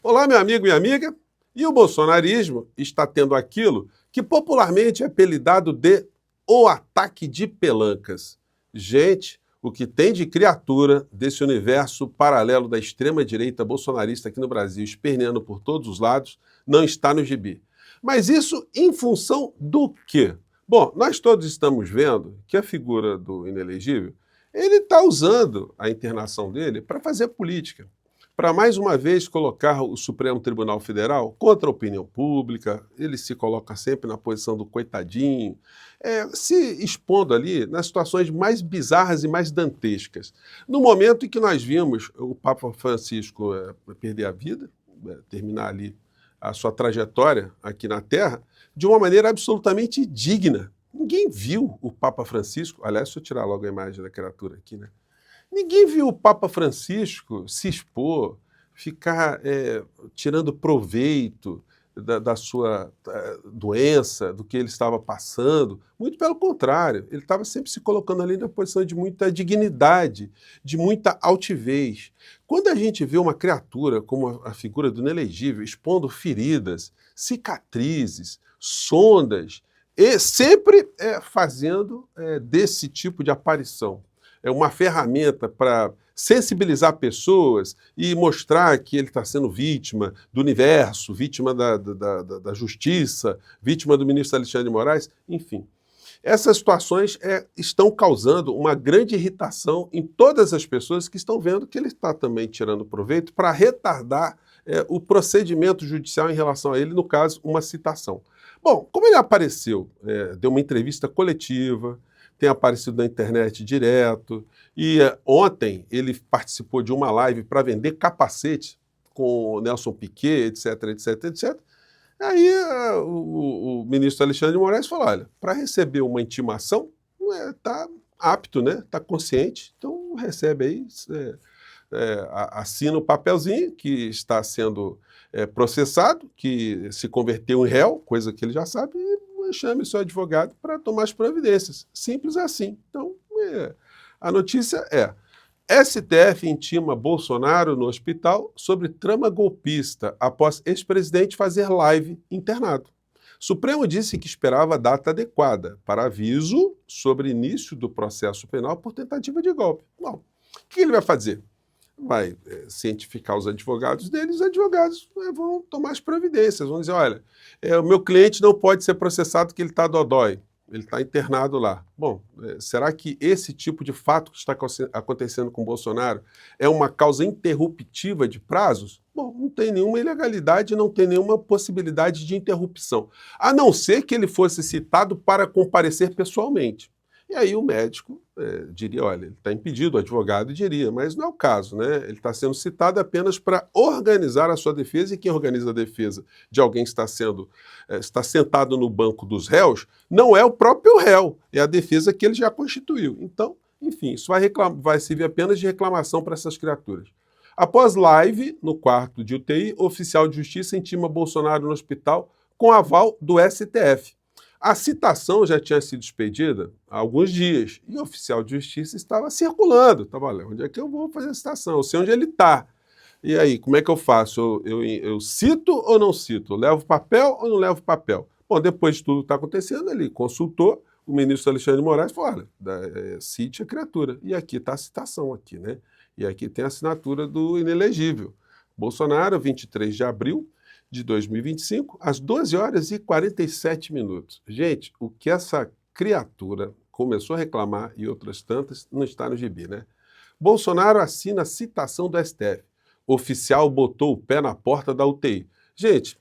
Olá, meu amigo e minha amiga. E o bolsonarismo está tendo aquilo que popularmente é apelidado de o ataque de pelancas. Gente, o que tem de criatura desse universo paralelo da extrema-direita bolsonarista aqui no Brasil, esperneando por todos os lados, não está no gibi. Mas isso em função do quê? Bom, nós todos estamos vendo que a figura do inelegível, ele está usando a internação dele para fazer política, para mais uma vez colocar o Supremo Tribunal Federal contra a opinião pública. Ele se coloca sempre na posição do coitadinho, se expondo ali nas situações mais bizarras e mais dantescas. No momento em que nós vimos o Papa Francisco perder a vida, terminar ali a sua trajetória aqui na Terra, de uma maneira absolutamente digna. Ninguém viu o Papa Francisco, aliás, deixa eu tirar logo a imagem da criatura aqui, né? Ninguém viu o Papa Francisco se expor, ficar tirando proveito da sua doença, do que ele estava passando. Muito pelo contrário, ele estava sempre se colocando ali na posição de muita dignidade, de muita altivez. Quando a gente vê uma criatura como a figura do inelegível expondo feridas, cicatrizes, sondas, e sempre fazendo desse tipo de aparição uma ferramenta para sensibilizar pessoas e mostrar que ele está sendo vítima do universo, vítima da justiça, vítima do ministro Alexandre de Moraes, enfim. Essas situações estão causando uma grande irritação em todas as pessoas que estão vendo que ele está também tirando proveito para retardar o procedimento judicial em relação a ele, no caso, uma citação. Bom, como ele apareceu, deu uma entrevista coletiva, tem aparecido na internet direto, e ontem ele participou de uma live para vender capacete com o Nelson Piquet, etc, etc, etc. Aí o ministro Alexandre de Moraes falou, olha, para receber uma intimação, está apto, né? Está consciente, então recebe aí, assina o papelzinho que está sendo processado, que se converteu em réu, coisa que ele já sabe, e chame seu advogado para tomar as providências. Simples assim. Então, a notícia é: STF intima Bolsonaro no hospital sobre trama golpista após ex-presidente fazer live internado. Supremo disse que esperava a data adequada para aviso sobre início do processo penal por tentativa de golpe. Bom, o que ele vai fazer? Vai cientificar os advogados dele, os advogados vão tomar as providências, vão dizer, olha, o meu cliente não pode ser processado porque ele está dodói, ele está internado lá. Bom, será que esse tipo de fato que está acontecendo com o Bolsonaro é uma causa interruptiva de prazos? Bom, não tem nenhuma ilegalidade, não tem nenhuma possibilidade de interrupção, a não ser que ele fosse citado para comparecer pessoalmente. E aí o médico diria, olha, ele está impedido, o advogado diria, mas não é o caso, né? Ele está sendo citado apenas para organizar a sua defesa, e quem organiza a defesa de alguém que está sentado no banco dos réus não é o próprio réu, é a defesa que ele já constituiu. Então, enfim, isso vai servir apenas de reclamação para essas criaturas. Após live no quarto de UTI, oficial de justiça intima Bolsonaro no hospital com aval do STF. A citação já tinha sido expedida há alguns dias e o oficial de justiça estava circulando. Estava olha, onde é que eu vou fazer a citação? Eu sei onde ele está. E aí, como é que eu faço? Eu cito ou não cito? Levo papel ou não levo papel? Bom, depois de tudo que está acontecendo, ele consultou o ministro Alexandre de Moraes e falou, olha, cite a criatura. E aqui está a citação, aqui, né? E aqui tem a assinatura do inelegível. Bolsonaro, 23 de abril de 2025, às 12 horas e 47 minutos. Gente, o que essa criatura começou a reclamar e outras tantas não está no gibi, né? Bolsonaro assina a citação do STF. Oficial botou o pé na porta da UTI. Gente,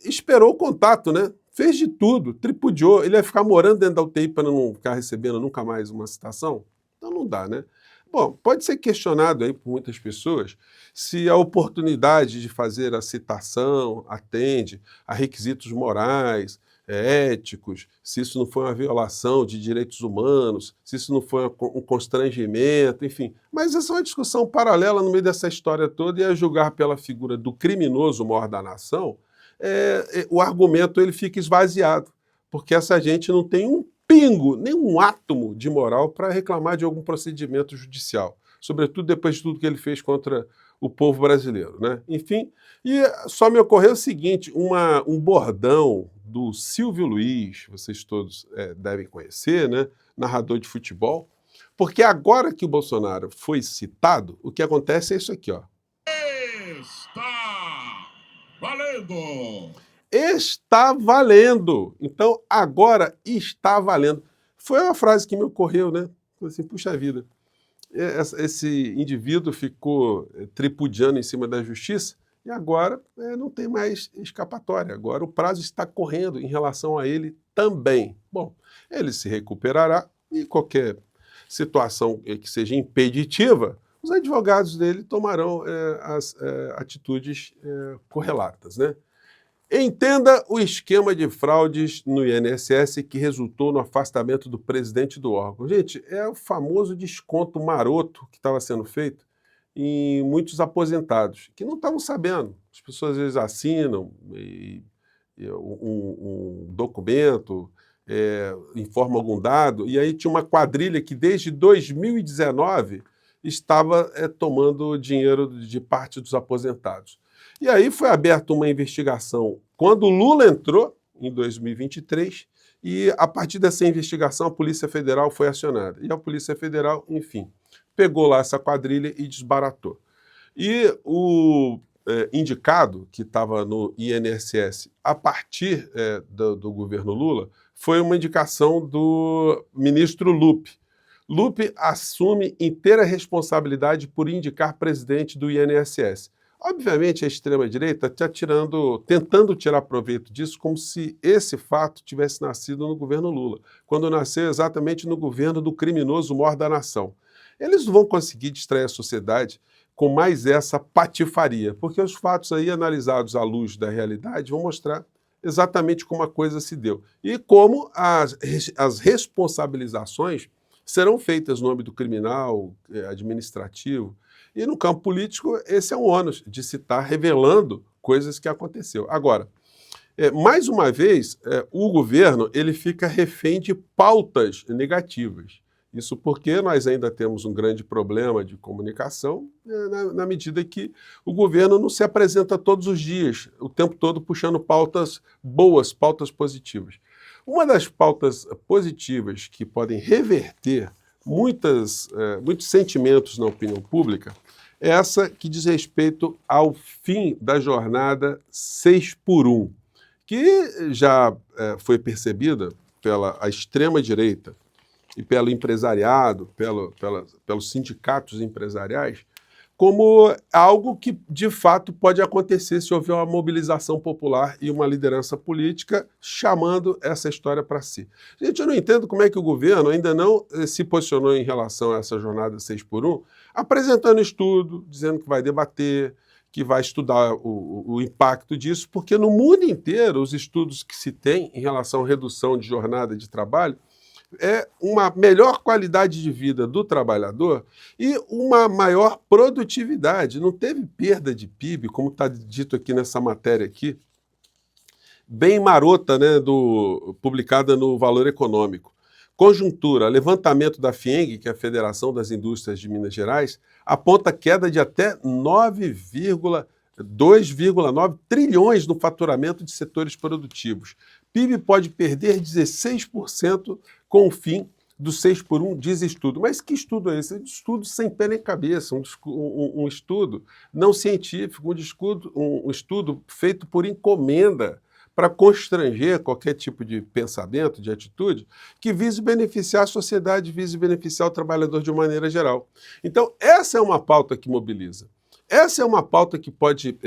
esperou o contato, né? Fez de tudo, tripudiou. Ele ia ficar morando dentro da UTI para não ficar recebendo nunca mais uma citação? Então não dá, né? Bom, pode ser questionado aí por muitas pessoas se a oportunidade de fazer a citação atende a requisitos morais, éticos, se isso não foi uma violação de direitos humanos, se isso não foi um constrangimento, enfim. Mas essa é uma discussão paralela no meio dessa história toda, e a julgar pela figura do criminoso maior da nação, o argumento ele fica esvaziado, porque essa gente não tem um pingo, nem um átomo de moral para reclamar de algum procedimento judicial. Sobretudo depois de tudo que ele fez contra o povo brasileiro, né? Enfim, e só me ocorreu o seguinte, um bordão do Silvio Luiz, vocês todos devem conhecer, né? Narrador de futebol, porque agora que o Bolsonaro foi citado, o que acontece é isso aqui, ó. Está valendo! Está valendo! Então, agora está valendo. Foi uma frase que me ocorreu, né? Falei assim, puxa vida, esse indivíduo ficou tripudiando em cima da justiça e agora não tem mais escapatória. Agora o prazo está correndo em relação a ele também. Bom, ele se recuperará e qualquer situação que seja impeditiva, os advogados dele tomarão as atitudes correlatas, né? Entenda o esquema de fraudes no INSS que resultou no afastamento do presidente do órgão. Gente, é o famoso desconto maroto que estava sendo feito em muitos aposentados, que não estavam sabendo. As pessoas às vezes assinam um documento, informa algum dado, e aí tinha uma quadrilha que desde 2019 estava tomando dinheiro de parte dos aposentados. E aí foi aberta uma investigação quando o Lula entrou, em 2023, e a partir dessa investigação a Polícia Federal foi acionada. E a Polícia Federal, enfim, pegou lá essa quadrilha e desbaratou. E o indicado, que estava no INSS a partir do governo Lula, foi uma indicação do ministro Lupe. Lupe assume inteira responsabilidade por indicar presidente do INSS. Obviamente, a extrema-direita está tentando tirar proveito disso como se esse fato tivesse nascido no governo Lula, quando nasceu exatamente no governo do criminoso mor da nação. Eles não vão conseguir distrair a sociedade com mais essa patifaria, porque os fatos aí analisados à luz da realidade vão mostrar exatamente como a coisa se deu e como as responsabilizações serão feitas no âmbito criminal, administrativo. E no campo político, esse é um ônus de se estar revelando coisas que aconteceu. Agora, mais uma vez, o governo ele fica refém de pautas negativas. Isso porque nós ainda temos um grande problema de comunicação, na medida que o governo não se apresenta todos os dias, o tempo todo puxando pautas boas, pautas positivas. Uma das pautas positivas que podem reverter muitos sentimentos na opinião pública é essa que diz respeito ao fim da jornada 6x1, que já foi percebida pela extrema-direita e pelo empresariado, pelos sindicatos empresariais, como algo que, de fato, pode acontecer se houver uma mobilização popular e uma liderança política chamando essa história para si. Gente, eu não entendo como é que o governo ainda não se posicionou em relação a essa jornada 6x1, apresentando estudo, dizendo que vai debater, que vai estudar o impacto disso, porque no mundo inteiro os estudos que se tem em relação à redução de jornada de trabalho é uma melhor qualidade de vida do trabalhador e uma maior produtividade. Não teve perda de PIB, como está dito aqui nessa matéria aqui, bem marota, né, publicada no Valor Econômico. Conjuntura, levantamento da FIENG, que é a Federação das Indústrias de Minas Gerais, aponta queda de até 2,9 trilhões no faturamento de setores produtivos. PIB pode perder 16% com o fim do 6x1, diz estudo. Mas que estudo é esse? Um estudo sem pé nem cabeça, um estudo não científico, um estudo feito por encomenda para constranger qualquer tipo de pensamento, de atitude, que vise beneficiar a sociedade, vise beneficiar o trabalhador de uma maneira geral. Então, essa é uma pauta que mobiliza. Essa é uma pauta que pode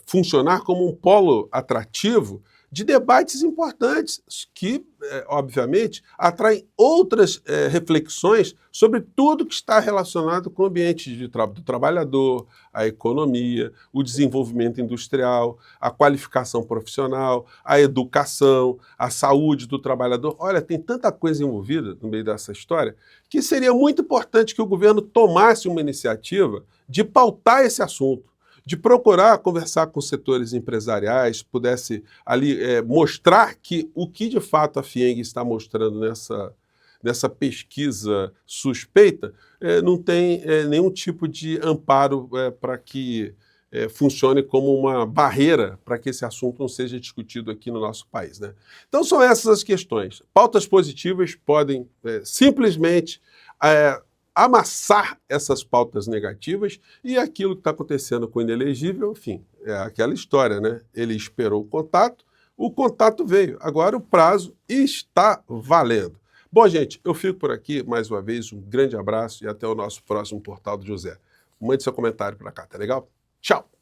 funcionar como um polo atrativo de debates importantes que, obviamente, atraem outras reflexões sobre tudo que está relacionado com o ambiente do trabalhador, a economia, o desenvolvimento industrial, a qualificação profissional, a educação, a saúde do trabalhador. Olha, tem tanta coisa envolvida no meio dessa história que seria muito importante que o governo tomasse uma iniciativa de pautar esse assunto, de procurar conversar com setores empresariais, pudesse ali mostrar que o que de fato a FIENG está mostrando nessa pesquisa suspeita, não tem nenhum tipo de amparo para que funcione como uma barreira para que esse assunto não seja discutido aqui no nosso país, né? Então são essas as questões. Pautas positivas podem simplesmente amassar essas pautas negativas e aquilo que está acontecendo com o inelegível, enfim, é aquela história, né? Ele esperou o contato veio, agora o prazo está valendo. Bom, gente, eu fico por aqui, mais uma vez, um grande abraço e até o nosso próximo Portal do José. Mande seu comentário para cá, tá legal? Tchau!